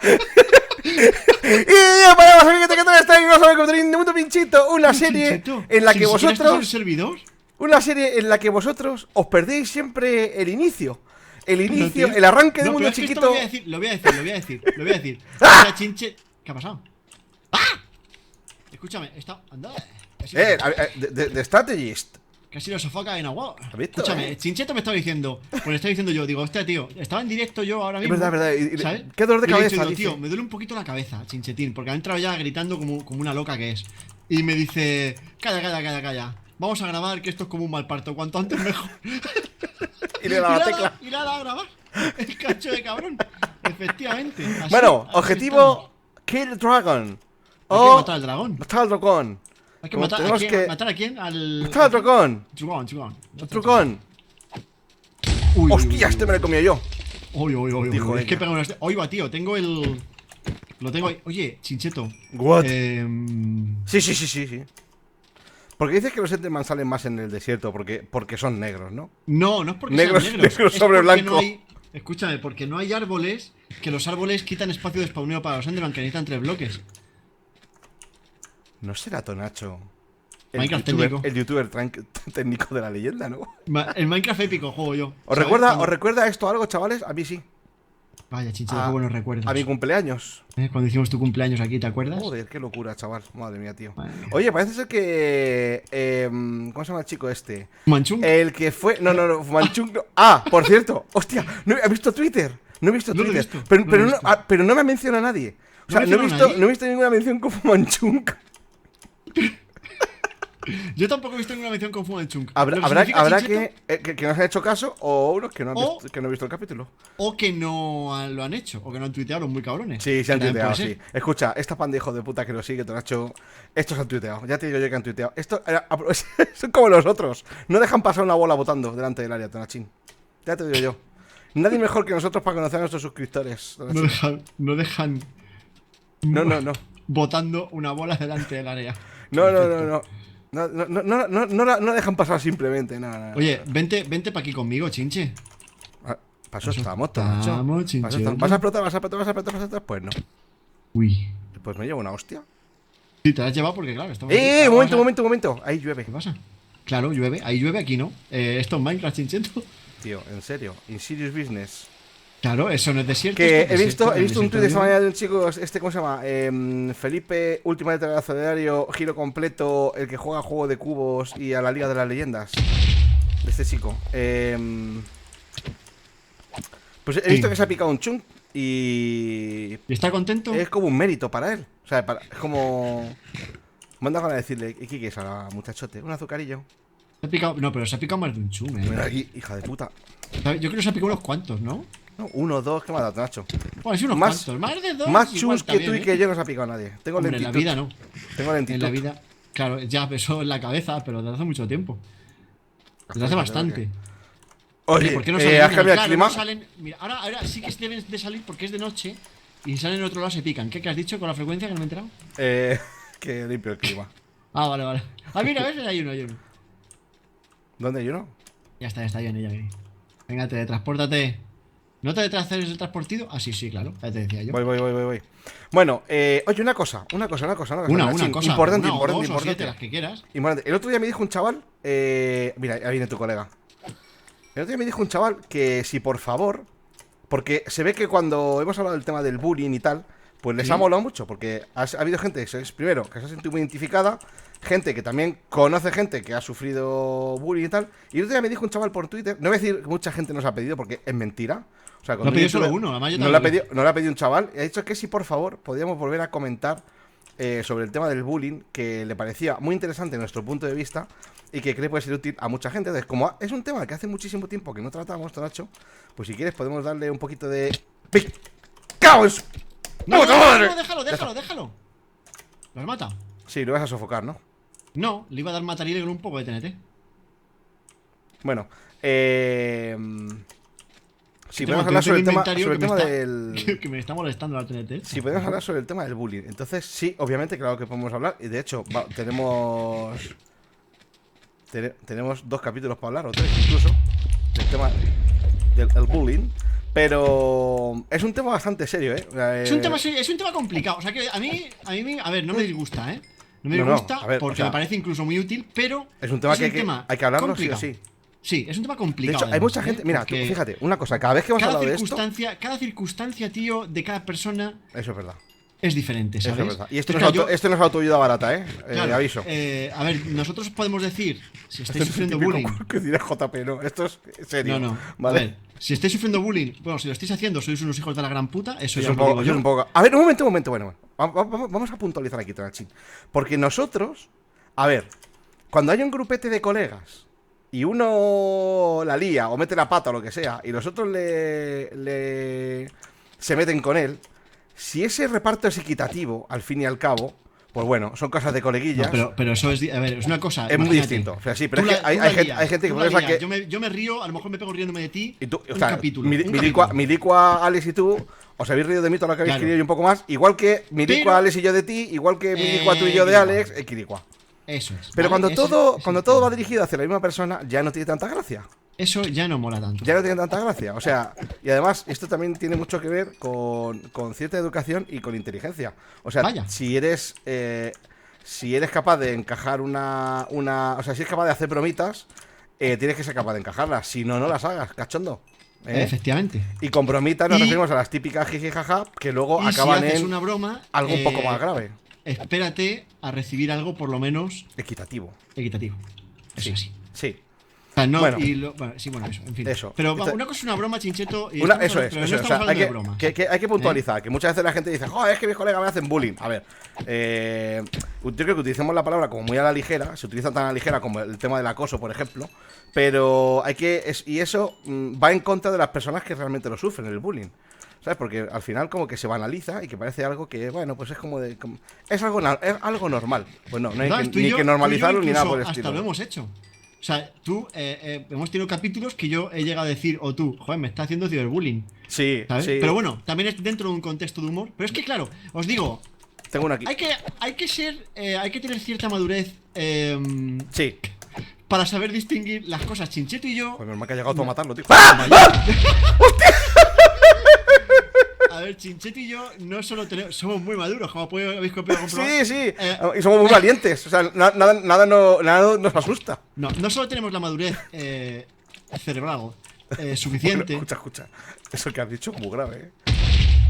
Y para los amigos que tal están, vamos a ver como tenéis Mundo Pinchito, una serie en la que vosotros... Una serie en la que vosotros os perdéis siempre el inicio. El inicio, el arranque de Mundo Chiquito. Lo voy a decir. ¡Ah! Chinche... ¿Qué ha pasado? ¡Ah! Escúchame, está... Anda. The Strategist. Casi lo sofoca en agua. Visto, Escúchame, Chincheto me estaba diciendo. Pues le estaba diciendo yo, digo, hostia, tío, estaba en directo yo ahora mismo. Es verdad. ¿Sabes? Qué dolor de cabeza. Digo, tío, me duele un poquito la cabeza, Chinchetín, porque ha entrado ya gritando como una loca que es. Y me dice, calla. Vamos a grabar, que esto es como un mal parto. Cuanto antes mejor. Y le da la tecla. Y le da a grabar. El cacho de cabrón. Efectivamente. Así, bueno, así objetivo: Kill Dragon. Hay que matar al dragón. Matar al dragón. Hay que matar a quién. ¿Matar a quién? Matar al dragón. Dragón. Hostia, este me lo he comido yo. Es que pega una. Oye, va, tío, tengo el. Lo tengo ahí. Oye, Chincheto. What? Sí. Porque dices que los Enderman salen más en el desierto porque son negros, ¿no? No es porque negros, sean negros. negros sobre blanco. Escúchame, porque no hay árboles, que los árboles quitan espacio de spawneo para los Enderman, que necesitan 3 bloques. No será Tonacho el youtuber técnico de la leyenda, ¿no? El Minecraft épico juego yo. ¿Os recuerda esto algo, chavales? A mí sí. Vaya, Chincheto, qué buenos recuerdos. A mi cumpleaños. Cuando hicimos tu cumpleaños aquí, ¿te acuerdas? Joder, qué locura, chaval. Madre mía, tío. Oye, parece ser que... ¿cómo se llama el chico este? ¿Manchung? El que fue... No, Manchung no. Ah, por cierto. Hostia, no he visto Twitter. No he visto Twitter. Pero no me menciona nadie. O sea, no he visto ninguna mención como Manchung. Yo tampoco he visto ninguna mención con Fu Manchung. Habrá que nos han hecho caso o unos que no han visto el capítulo. O que no lo han hecho, o que no han tuiteado los muy cabrones. Sí, se han tuiteado, sí. Escucha, esta panda de hijos de puta que nos sigue, Tonacho, estos han tuiteado. Ya te digo yo que han tuiteado. Son como los otros. No dejan pasar una bola votando delante del área, Tonachín. Ya te digo yo. Nadie mejor que nosotros para conocer a nuestros suscriptores. No dejan. No. Votando una bola delante del área. No. No dejan pasar simplemente, nada. Oye, vente para aquí conmigo, Chinche. Para eso estamos, Tonacho. ¿Vas a explotar? Pues no. Uy. Pues me llevo una hostia. Sí, te la has llevado porque, claro, estamos. Momento. Ahí llueve. ¿Qué pasa? Claro, llueve. Ahí llueve, aquí no. Esto es Minecraft, Chincheto. Tío, en serio. In serious business. Claro, eso no es desierto. Que he visto un tweet de esta mañana de un chico, ¿cómo se llama? Felipe, última letra del abecedario, giro completo, el que juega a juego de cubos y a la Liga de las Leyendas. De este chico. Pues he visto que se ha picado un chunk y está contento. Es como un mérito para él. O sea, es como... Manda ganas de decirle, ¿qué quieres ahora, muchachote? ¿Un azucarillo? Se ha picado... No, pero se ha picado más de un chum, Mira aquí, hija de puta. Yo creo que se ha picado unos cuantos, ¿no? No, 1, 2, ¿qué me ha dado, Nacho? Pues unos cuantos, más de 2. Más chus que tú y que yo no se ha picado nadie. Tengo lentitud. En la vida no. Tengo lentitud. En la vida, claro, ya pesó en la cabeza, pero desde hace mucho tiempo. Desde hace bastante. Oye, ¿por qué no salen? ¿has cambiado el clima? No salen, mira, ahora sí que deben de salir porque es de noche y si salen en otro lado se pican. ¿Qué has dicho con la frecuencia que no me he enterado? Que limpio el clima. Ah, vale. Ah, mira, ves, hay uno. ¿Dónde hay uno? Ya está, ya viene. Venga, teletranspórtate. ¿No te haces el transportido? Ah, sí, claro. Ya te decía yo. Voy. Bueno, oye, una cosa. Una cosa. Importante. Las que quieras. Importante. El otro día me dijo un chaval. Mira, ahí viene tu colega. El otro día me dijo un chaval que si por favor. Porque se ve que cuando hemos hablado del tema del bullying y tal, pues les ha molado mucho. Porque ha habido gente primero que se ha sentido muy identificada. Gente que también conoce gente que ha sufrido bullying y tal. Y el otro día me dijo un chaval por Twitter. No voy a decir que mucha gente nos ha pedido porque es mentira. O sea, lo ha pedido solo uno, además yo no le ha pedido un chaval. Y ha dicho que si por favor podíamos volver a comentar sobre el tema del bullying, que le parecía muy interesante en nuestro punto de vista y que cree que puede ser útil a mucha gente. Entonces, como es un tema que hace muchísimo tiempo que no tratamos, Tonacho, pues si quieres podemos darle un poquito de... ¡Caos! No, déjalo. ¿Lo has matado? Sí, lo vas a sofocar, ¿no? No, le iba a dar matarile con un poco de TNT. Bueno, si podemos hablar sobre el tema del... Que me está molestando la TNT. Si podemos hablar sobre el tema del bullying. Entonces, sí, obviamente, claro que podemos hablar. Y de hecho, tenemos 2 capítulos para hablar, o 3 incluso, del tema del bullying. Pero es un tema bastante serio, ¿eh? Es un tema complicado. O sea que a mí, a ver, no me disgusta, ¿eh? No me No, disgusta a ver, porque o sea, me parece incluso muy útil, pero es un tema que hay que hablarlo sí o complicado. sí. Sí, es un tema De complicado. hecho, hay mucha además, gente. Mira, tú, porque fíjate, una cosa, cada vez que hemos hablado de esto. cada circunstancia, tío, de cada persona Eso es verdad. es diferente, Eso ¿sabes? es verdad. Y esto, Entonces, no, claro, esto no es autoayuda barata, ¿eh? claro, Aviso. a ver, nosotros podemos decir, si Esto estáis es el sufriendo típico bullying. que diré JP, no. Esto es serio. No, no. ¿Vale? A ver, si estáis sufriendo bullying, bueno, si lo estáis haciendo, sois unos hijos de la gran puta, eso Es ya un os lo poco, digo es yo. un poco. A ver, un momento, bueno. Vamos a puntualizar aquí, Tonachín. Porque nosotros, a ver, cuando hay un grupete de colegas y uno la lía o mete la pata o lo que sea, y los otros se meten con él, si ese reparto es equitativo, al fin y al cabo, pues bueno, son cosas de coleguillas. No, pero eso es. A ver, es una cosa. Es muy imagínate, distinto. O sea, sí, pero tú es que la- hay, tú hay la gente, lías, hay gente que tú la piensa lías. que. Yo me río, a lo mejor me pego riéndome de ti. Y tú, o un sea, capítulo. un Milicua, capítulo. Milicua, Alex y tú os habéis reído de mí todo lo que habéis Claro. querido y un poco más. Igual que Milicua, Pero- Alex y yo de ti, igual que Milicua, tú y yo de Quiricua. Alex, Quiricua. Eso es. Pero ¿vale? cuando todo va dirigido hacia la misma persona, ya no tiene tanta gracia. Eso ya no mola tanto. Ya no tiene tanta gracia. O sea, y además, esto también tiene mucho que ver con cierta educación y con inteligencia. O sea, Vaya. si eres capaz de encajar o sea, si eres capaz de hacer bromitas, tienes que ser capaz de encajarlas. Si no, no las hagas, cachondo. Efectivamente. Y con bromitas nos Y- referimos a las típicas jiji jaja que luego Y si acaban haces en una broma, algo un poco más grave. Espérate a recibir algo por lo menos Equitativo. equitativo. Eso Sí. sí. Sí. O sea, no, Bueno. bueno, sí, bueno, eso, en fin. Eso. Pero Entonces- una cosa es una broma, Chincheto. Y Una- estamos eso hablando- es, pero eso no es. O estamos sea, hablando de bromas. hay que puntualizar, que muchas veces la gente dice, joder, es que mis colegas me hacen bullying. A ver, yo creo que utilicemos la palabra como muy a la ligera, se utiliza tan a la ligera como el tema del acoso, por ejemplo, pero y eso va en contra de las personas que realmente lo sufren, el bullying. ¿Sabes? Porque al final como que se banaliza y que parece algo que, bueno, pues es como de... es algo normal. Pues no hay ¿Verdad? que, Tú y ni yo- que normalizarlo tú y yo ni nada por el incluso estilo. Hasta lo hemos hecho. O sea, tú, hemos tenido capítulos que yo he llegado a decir, o tú, joder, me está haciendo ciberbullying. Sí, ¿Sabes? sí. Pero bueno, también es dentro de un contexto de humor. Pero es que, claro, os digo, Tengo uno aquí. hay que tener cierta madurez Sí. para saber distinguir las cosas. Chincheto y yo. Pues normal que ha llegado todo a matarlo, tío. A ver, Chincheto y yo no solo somos muy maduros, como habéis comprobar. Sí, sí. Y somos muy valientes. O sea, nada nos asusta. No solo tenemos la madurez cerebral suficiente. Bueno, escucha. Eso que has dicho es muy grave, ¿eh?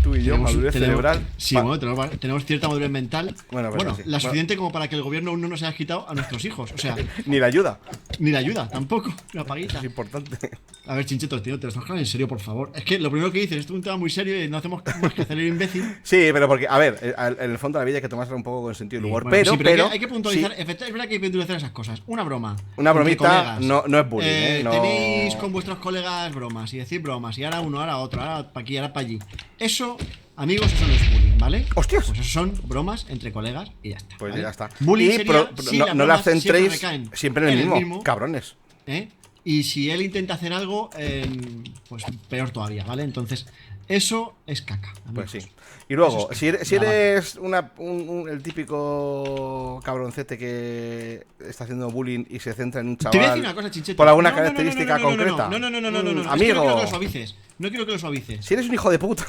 Tú y yo, madurez cerebral. Sí, bueno, tenemos cierta madurez mental. Bueno, pues sí. La suficiente como para que el gobierno aún no nos haya quitado a nuestros hijos. O sea, Ni la ayuda. ni la ayuda, tampoco. La paguita. Es importante. A ver, Chincheto, tío, te lo estás hablando en serio, por favor. Es que lo primero que dices, esto es un tema muy serio y no hacemos más que hacer el imbécil. Sí, pero porque, a ver, en el fondo de la vida hay que tomárselo un poco con sentido del humor. Bueno, pero, sí, pero. hay que puntualizar. sí, Es verdad que hay que puntualizar esas cosas. Una broma. una entre bromita colegas. no es bullying, ¿eh? No... Tenéis con vuestros colegas bromas y decir bromas. Y ahora uno, ahora otro, ahora para aquí, ahora para allí. Eso, amigos, eso no es bullying, ¿vale? ¡Hostias! Pues eso son bromas entre colegas y ya está. Pues ¿vale? ya está. Bullying Y sería si las no las bromas siempre centréis recaen siempre en el mismo. Cabrones. ¿eh? Y si él intenta hacer algo, pues peor todavía, ¿vale? Entonces, eso es caca. Pues amigos. sí. Y luego, Eso si es eres el típico cabroncete que está haciendo bullying y se centra en un Te voy a decir chaval una cosa, Chincheto. por alguna No, característica concreta. No. Es que no Amigo, quiero que lo suavices. No quiero que lo suavices. si eres un hijo de puta,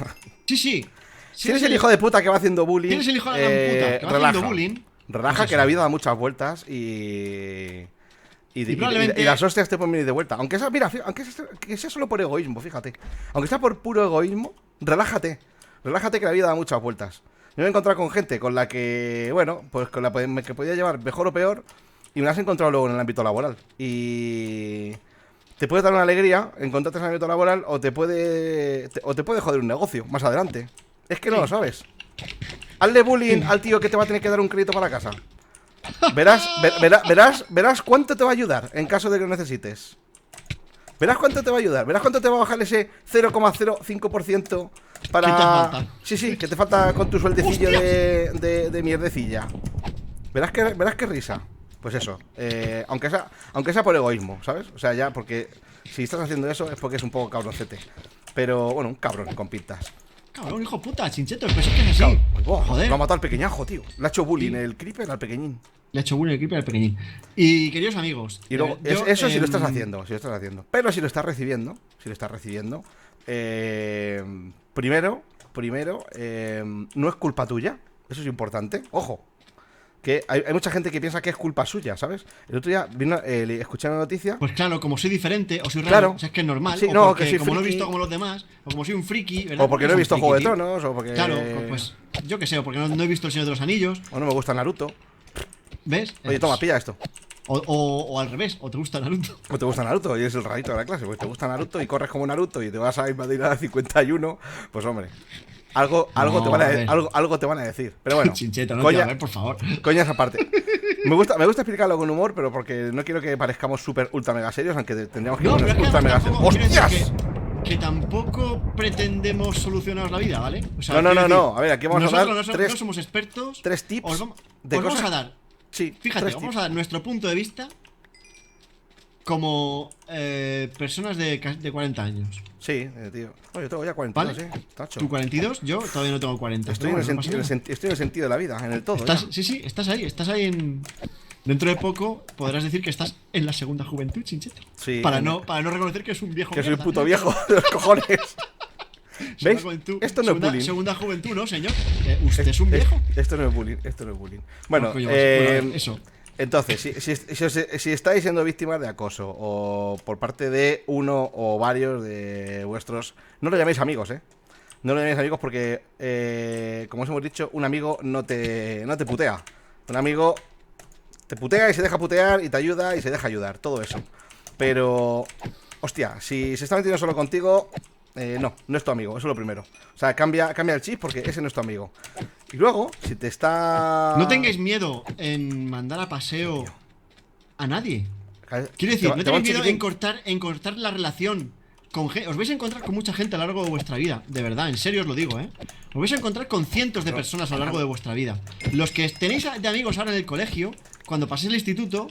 Sí, sí. si eres el hijo de puta que va haciendo bullying, Si eres el hijo de la gran puta que va relaja. haciendo bullying, Relaja, pues que eso. la vida da muchas vueltas y probablemente- las hostias te pueden venir de vuelta. Aunque sea, mira, que sea solo por egoísmo, fíjate. Aunque sea por puro egoísmo, relájate. Relájate que la vida da muchas vueltas. Me he encontrado con gente con la que, bueno, pues con la que podía llevar mejor o peor y me las he encontrado luego en el ámbito laboral. Y te puede dar una alegría encontrarte en el ámbito laboral o te puede joder un negocio más adelante. Es que no lo sabes. Hazle bullying al tío que te va a tener que dar un crédito para casa. Verás cuánto te va a ayudar en caso de que lo necesites. Verás cuánto te va a ayudar. Verás cuánto te va a bajar ese 0,05% para... ¿Qué te falta? Sí, que te falta con tu sueldecillo de mierdecilla. Verás qué risa. Pues eso, aunque sea por egoísmo, ¿sabes? O sea, ya, porque si estás haciendo eso es porque es un poco cabroncete. Pero, bueno, un cabrón con pintas. Cabrón, hijo puta, Chincheto, pero es que es así. Cabrón. Buah, Joder. lo ha matado al pequeñajo, tío. Le ha hecho bullying Sí. el creeper al pequeñín. Le ha hecho bullying el creeper al pequeñín. Y queridos amigos. Y luego, yo, eso sí lo estás haciendo, Pero si lo estás recibiendo, primero, no es culpa tuya. Eso es importante. Ojo. Que hay mucha gente que piensa que es culpa suya, ¿sabes? El otro día escuché una noticia. Pues claro, como soy diferente o soy raro, Claro. o sea, es que es normal. Sí, o no, porque, que soy como no he friki. visto como los demás, o como soy un friki, ¿verdad? O porque no he Soy un visto friki, Juego de tío. Tronos, o porque. Claro, pues yo qué sé, o porque no he visto El Señor de los Anillos, O no me gusta Naruto. ¿ves? Oye, toma, pilla esto. O al revés, o te gusta Naruto. O te gusta Naruto y es el rarito de la clase. Pues te gusta Naruto y corres como Naruto y te vas a invadir a la 51. Pues hombre, algo No, te van a, a ver. algo te van a decir. Pero bueno, Chincheto, no, coña, tío, a ver, por favor. coña esa parte. Me gusta explicarlo con humor, pero porque no quiero que parezcamos súper ultra mega serios, aunque tendríamos que No, pero poner es que ultra mega serios. tampoco, quiero decir ¡Hostias! que tampoco pretendemos solucionar la vida, ¿vale? O sea, No. quiero decir, A ver, aquí vamos a nosotros dar no somos expertos. tres tips Os vamos, de os vamos cosas. a dar, Sí, fíjate, tres vamos tips. a dar nuestro punto de vista como personas de 40 años. Sí, tío. No, yo tengo ya 42, ¿Vale? Tacho. Tú 42, yo todavía no tengo 40. Estoy, pero en el bueno, no pasa nada. estoy en el sentido de la vida, en el todo. Estás, ya. sí, estás ahí en... Dentro de poco podrás decir que estás en la segunda juventud, Chincheto. Sí, Para no reconocer que es un viejo. Que soy un mierda. puto viejo de los cojones. Segunda ¿Veis? juventud. Esto no es Segunda- bullying. Segunda juventud, ¿no, señor? ¿Usted es un viejo? Esto no es bullying, esto no es bullying. Bueno, Coño, bueno, eso. entonces, si estáis siendo víctimas de acoso o por parte de uno o varios de vuestros... No lo llaméis amigos, ¿eh? No lo llaméis amigos porque, como os hemos dicho, un amigo no te putea. Un amigo te putea y se deja putear y te ayuda y se deja ayudar, todo eso. Pero, hostia, si se está metiendo solo contigo, no es tu amigo, eso es lo primero. O sea, cambia el chip porque ese no es tu amigo. Y luego, si te está... No tengáis miedo en mandar a paseo a nadie. Quiero decir, no te va tengáis un miedo chiquitín. en cortar la relación con gente. Os vais a encontrar con mucha gente a lo largo de vuestra vida. De verdad, en serio os lo digo, ¿eh? Os vais a encontrar con cientos de personas a lo largo de vuestra vida. Los que tenéis de amigos ahora en el colegio, cuando paséis el instituto,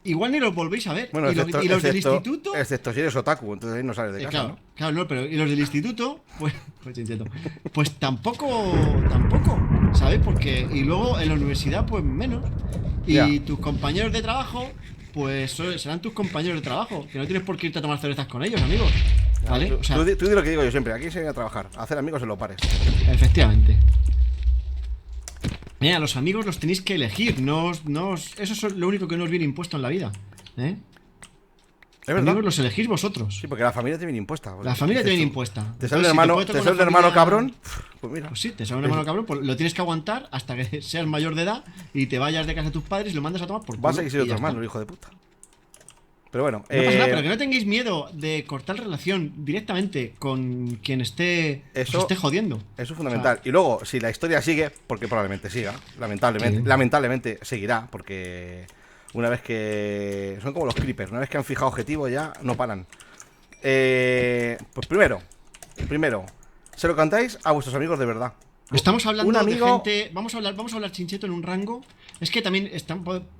igual ni los volvéis a ver. Bueno, y los del instituto... excepto si eres otaku, entonces ahí no sales de casa, claro, ¿no? claro, no, pero y los del instituto, Chincheto, pues tampoco, ¿sabes? Porque, y luego en la universidad, pues menos. Y Ya. tus compañeros de trabajo, pues serán tus compañeros de trabajo, que no tienes por qué irte a tomar cervezas con ellos, amigos. ¿Vale? Tú, O sea, tú di lo que digo yo siempre, aquí se viene a trabajar, a hacer amigos en los bares. efectivamente. Mira, los amigos los tenéis que elegir, eso es lo único que no os viene impuesto en la vida, ¿eh? Es verdad. Amigos los elegís vosotros. Sí, porque la familia te viene impuesta. La familia te Dices viene tú, impuesta. Te sale un Entonces, si hermano, puede tocar te sale un una hermano familia- cabrón. Pues mira. Pues sí, te sale un hermano cabrón, pues lo tienes que aguantar hasta que seas mayor de edad y te vayas de casa de tus padres y lo mandas a tomar por culo. Va a seguir siendo y tu ya está. hermano, el hijo de puta. Pero bueno, No pasa nada, pero que no tengáis miedo de cortar relación directamente con quien os esté jodiendo. eso es fundamental. Y luego, si la historia sigue, porque probablemente siga, Sí. lamentablemente seguirá, porque una vez que... Son como los creepers, una vez que han fijado objetivo ya no paran. Pues primero, se lo cantáis a vuestros amigos de verdad. Estamos hablando Un amigo- de gente. Vamos a hablar Chincheto en un rango. Es que también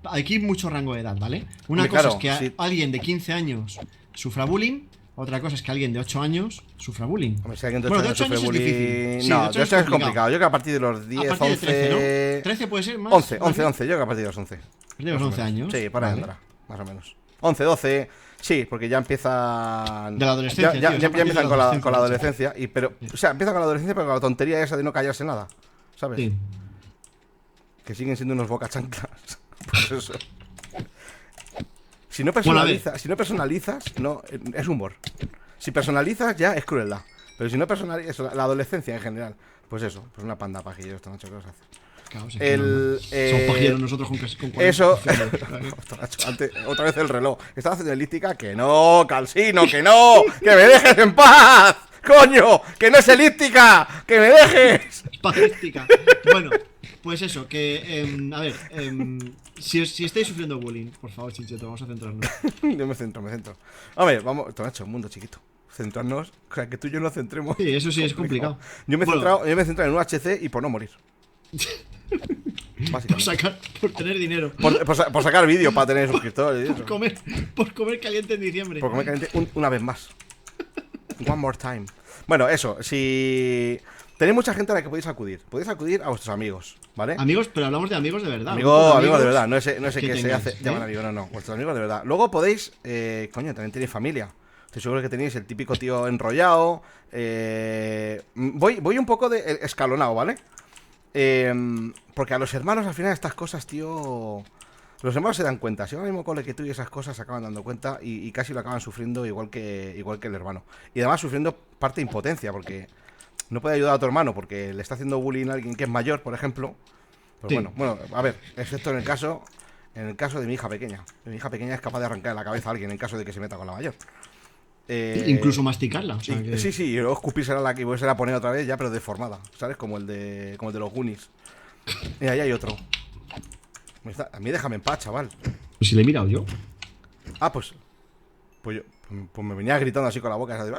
aquí hay mucho rango de edad, ¿vale? Una Hombre, cosa claro, es que sí. alguien de 15 años sufra bullying. Otra cosa es que alguien de 8 años sufra bullying. Hombre, si alguien de Bueno, 8 de años 8 sufre años es bullying... difícil. Sí, No, de 8 de 8 es complicado. complicado. Yo creo que a partir de los 10, A partir de 13, 11... ¿no? 13 puede ser más. 11, ¿vale? 11, 11, yo creo que a partir de los 11. De los 11 años. Sí, para ahí vale. andará, más o menos. 11, 12, sí, porque ya empiezan... De la adolescencia, Ya tío, es a partir empiezan de con la la adolescencia, adolescencia, pero... O sea, empiezan con la adolescencia, pero con la tontería esa de no callarse nada, ¿sabes? Sí. Que siguen siendo unos bocachanclas. Pues eso. Si no Bueno, a ver. personalizas, no, es humor. Si personalizas ya es crueldad. Pero si no personalizas, la adolescencia en general, pues eso, pues una panda pajillos esta noche que vas a hacer. Claro, sí, que El, no. Somos pajilleros nosotros con 40. Eso. Claro. Otra vez el reloj. Estaba haciendo elíptica. Que no, Calsino, que no. Que me dejes en paz. Coño, que no es elíptica. Que me dejes. Pajística. Bueno, pues eso, que, a ver, si estáis sufriendo bullying, por favor, Chincheto, vamos a centrarnos. Yo me centro. Hombre, vamos, esto hecho, un mundo chiquito. Centrarnos, o sea, que tú y yo nos centremos. Sí, eso sí es complicado. Yo me he Bueno, centrado en un HC y por no morir. Básicamente. por tener dinero. Por sacar vídeo para tener suscriptores y eso. Por comer caliente en diciembre. Por comer caliente una vez más. One more time. Bueno, eso, si tenéis mucha gente a la que podéis acudir a vuestros amigos, ¿vale? Amigos, pero hablamos de amigos de verdad. Amigos de verdad, no ese que que se tengáis, hace ¿eh? llaman amigo, no, vuestros amigos de verdad. Luego podéis, coño, también tenéis familia. Estoy seguro que tenéis el típico tío enrollado. Voy un poco de escalonado, ¿vale? Porque a los hermanos al final estas cosas, tío... Los hermanos se dan cuenta. Si ahora mismo cole que tú y esas cosas se acaban dando cuenta y casi lo acaban sufriendo igual que el hermano. Y además sufriendo parte de impotencia, porque no puede ayudar a tu hermano porque le está haciendo bullying a alguien que es mayor, por ejemplo. Pues Sí. bueno, a ver, excepto en el caso de mi hija pequeña. Mi hija pequeña es capaz de arrancar la cabeza a alguien en caso de que se meta con la mayor. Incluso masticarla. O sea que... Sí, sí, y luego escupírsela y volvérsela a poner otra vez ya, pero deformada, ¿sabes? Como el de los Goonies. Y ahí hay otro. A mí déjame en paz, chaval. Pues si le he mirado yo. Ah, pues pues me venía gritando así con la boca. ¿Sabes?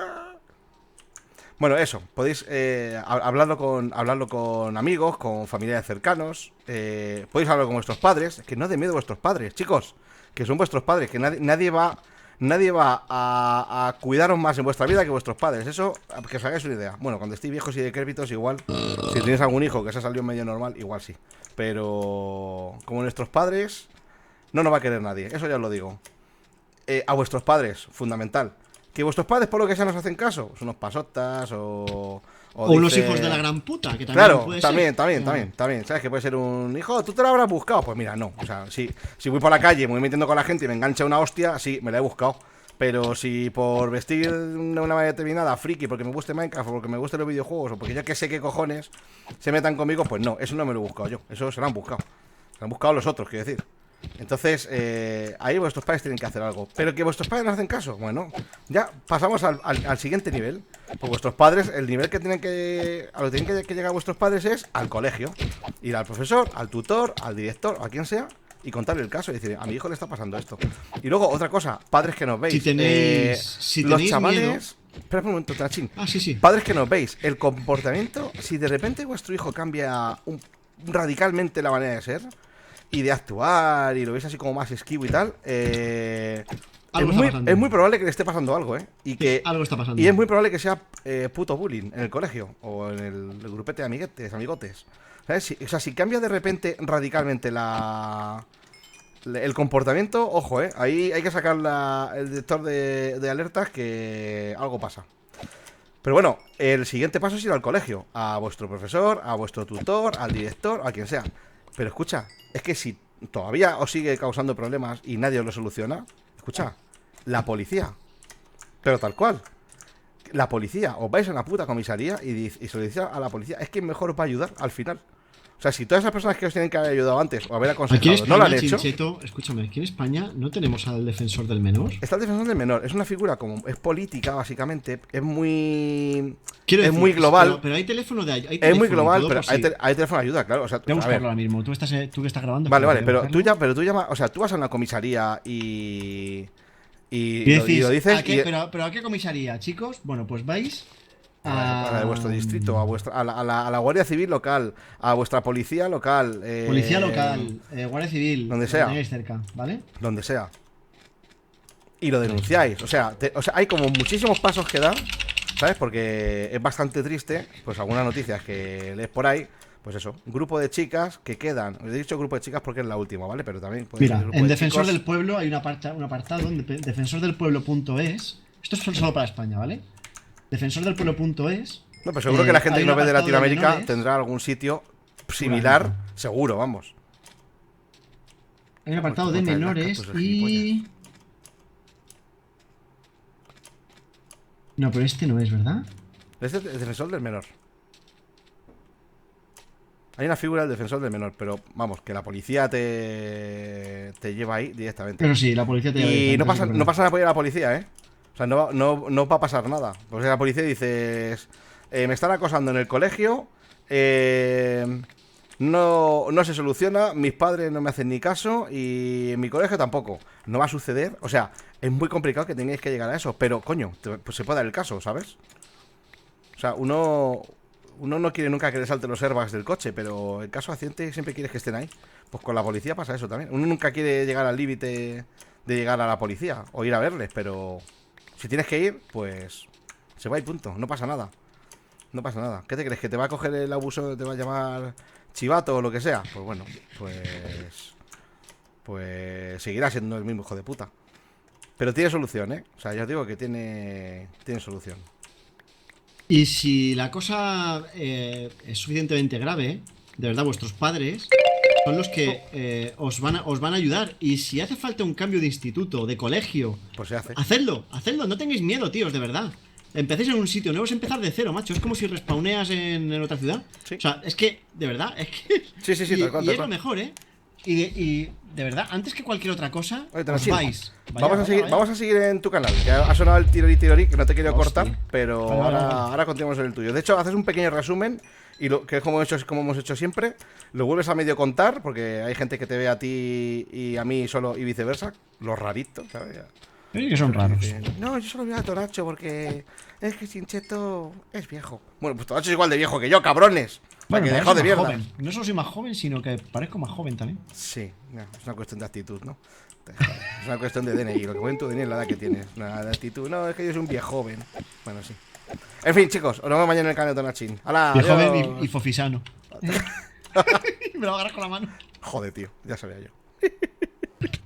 Bueno, eso, podéis hablarlo con amigos, con familiares cercanos. Podéis hablarlo con vuestros padres. Que no de miedo a vuestros padres, chicos. Que son vuestros padres. Que nadie va a cuidaros más en vuestra vida que vuestros padres. Eso, que os hagáis una idea. Bueno, cuando estéis viejos y decrépitos, igual. Si tenéis algún hijo que se ha salido medio normal, igual sí. Pero como nuestros padres, no nos va a querer nadie. Eso ya os lo digo. A vuestros padres, fundamental. Que vuestros padres, por lo que sea, nos hacen caso. Son unos pasotas o unos dice... hijos de la gran puta, que también Claro, puede también, ser. también. ¿Sabes? Que puede ser un hijo, tú te lo habrás buscado. Pues mira, no. O sea, si voy por la calle, me voy metiendo con la gente y me engancha una hostia, sí, me la he buscado. Pero si por vestir de una manera determinada, friki, porque me guste Minecraft, o porque me gusten los videojuegos, o porque yo que sé qué cojones se metan conmigo, pues no, eso no me lo he buscado yo. Eso se lo han buscado. Se lo han buscado los otros, quiero decir. Entonces, ahí vuestros padres tienen que hacer algo. Pero que vuestros padres no hacen caso, bueno, ya pasamos al siguiente nivel. Pues vuestros padres, el nivel que tienen que... A lo que tienen que llegar vuestros padres es al colegio. Ir al profesor, al tutor, al director, a quien sea, y contarle el caso y decir, a mi hijo le está pasando esto. Y luego, otra cosa, padres que nos veis. Si los tenéis chavales... miedo... Espera un momento, Trachín. Ah, sí, sí. Padres que nos veis, el comportamiento, si de repente vuestro hijo cambia radicalmente la manera de ser y de actuar y lo veis así como más esquivo y tal, Algo está pasando. es muy probable que le esté pasando algo, ¿eh? Algo está pasando. Y es muy probable que sea puto bullying en el colegio o en el grupete de amigotes. ¿Sabes? O sea, si cambia de repente radicalmente el comportamiento, ojo, ahí hay que sacar el detector de alertas que algo pasa. Pero bueno, el siguiente paso es ir al colegio, a vuestro profesor, a vuestro tutor, al director, a quien sea. Pero escucha, es que si todavía os sigue causando problemas y nadie os lo soluciona, escucha, la policía. Pero tal cual. La policía, os vais a una puta comisaría y se lo dice a la policía, es que mejor os va a ayudar al final. O sea, si todas esas personas que os tienen que haber ayudado antes o haber Aquí en aconsejado España, no lo han hecho... Chincheto, escúchame, aquí en España no tenemos al defensor del menor. Está el defensor del menor, es una figura como... Es política, básicamente, es muy... Quiero es decir, muy global. Pero hay teléfono de hay Es muy teléfono y global, todo pero por si- hay teléfono de ayuda, claro. O sea, Voy a a buscarlo ver, ahora mismo. Tú que estás grabando. vale, espera, vale, voy a pero tú buscarlo. llamas, o sea, tú vas a una comisaría Y y decís, lo dices ¿a qué, pero ¿a qué comisaría, chicos? Bueno, pues vais a la de vuestro a... distrito, a la Guardia Civil local, a vuestra policía local, Policía local, Guardia Civil, donde lo sea. tenéis cerca, ¿vale? donde sea. Y lo denunciáis. O sea, hay como muchísimos pasos que dar, ¿sabes? Porque es bastante triste, pues algunas noticias que lees por ahí, pues eso, grupo de chicas que quedan. He dicho grupo de chicas porque es la última, ¿vale? Pero también puede ser Mira, grupo en de Defensor chicos. del Pueblo hay un apartado en defensordelpueblo.es. Esto es solo para España, ¿vale? Defensordelpueblo.es. No, pero seguro que la gente hay que un no ve de apartado de Latinoamérica menores. tendrá algún sitio similar, seguro, vamos. Hay un apartado ¿Cómo de traes las menores cartas de y... No, pero este no es, ¿verdad? Es el defensor del menor. Hay una figura del defensor del menor, pero vamos, que la policía te lleva ahí directamente. Pero sí, la policía te lleva Y directamente, sí que es no verdad. pasa nada por ir a la policía, ¿eh? O sea, no va a pasar nada. Porque la policía dices, me están acosando en el colegio, no se soluciona, mis padres no me hacen ni caso y en mi colegio tampoco. No va a suceder, o sea, es muy complicado que tengáis que llegar a eso, pero coño, pues se puede dar el caso, ¿sabes? O sea, uno no quiere nunca que le salten los airbags del coche, pero el caso accidente siempre quieres que estén ahí. Pues con la policía pasa eso también. Uno nunca quiere llegar al límite de llegar a la policía o ir a verles, pero si tienes que ir, pues se va y punto, no pasa nada. No pasa nada. ¿Qué te crees? ¿Que te va a coger el abuso, te va a llamar chivato o lo que sea? Pues bueno, pues seguirá siendo el mismo hijo de puta. Pero tiene solución, ¿eh? O sea, ya os digo que tiene solución. Y si la cosa es suficientemente grave, de verdad, vuestros padres son los que os van a ayudar. Y si hace falta un cambio de instituto, de colegio, Pues se hace. hacedlo, no tengáis miedo, tíos, de verdad. Empecéis en un sitio nuevo, es empezar de cero, macho. Es como si respawneas en otra ciudad. Sí. O sea, es que, de verdad, es que. Sí, y, tal cual, y tal es lo cual. mejor, ¿eh? Y de verdad, antes que cualquier otra cosa, Oye, os Tanachín, vais. vamos a seguir en tu canal, que ha sonado el tirorí, que no te he querido Hostia. cortar, pero Vale. ahora continuamos en el tuyo. De hecho, haces un pequeño resumen, y que es como hemos hecho siempre, lo vuelves a medio contar, porque hay gente que te ve a ti y a mí solo, y viceversa, los raritos, ¿sabes? Sí, que son raros. No, yo solo veo a Toracho porque es que Chincheto es viejo. Bueno, pues Toracho es igual de viejo que yo, cabrones. Bueno, Que pero dejó soy de más mierda. joven. No solo soy más joven, sino que parezco más joven también. Sí, no, es una cuestión de actitud, ¿no? Es una cuestión de DNI. Lo que pone en tu DNI es la edad que tienes. Nada de actitud. No, es que yo soy un viejo joven. Bueno, sí. En fin, chicos, os vemos mañana en el canal de Tonachín. ¡Hala! Viejo adiós! joven y fofisano. Me lo agarras con la mano. Joder, tío, ya sabía yo.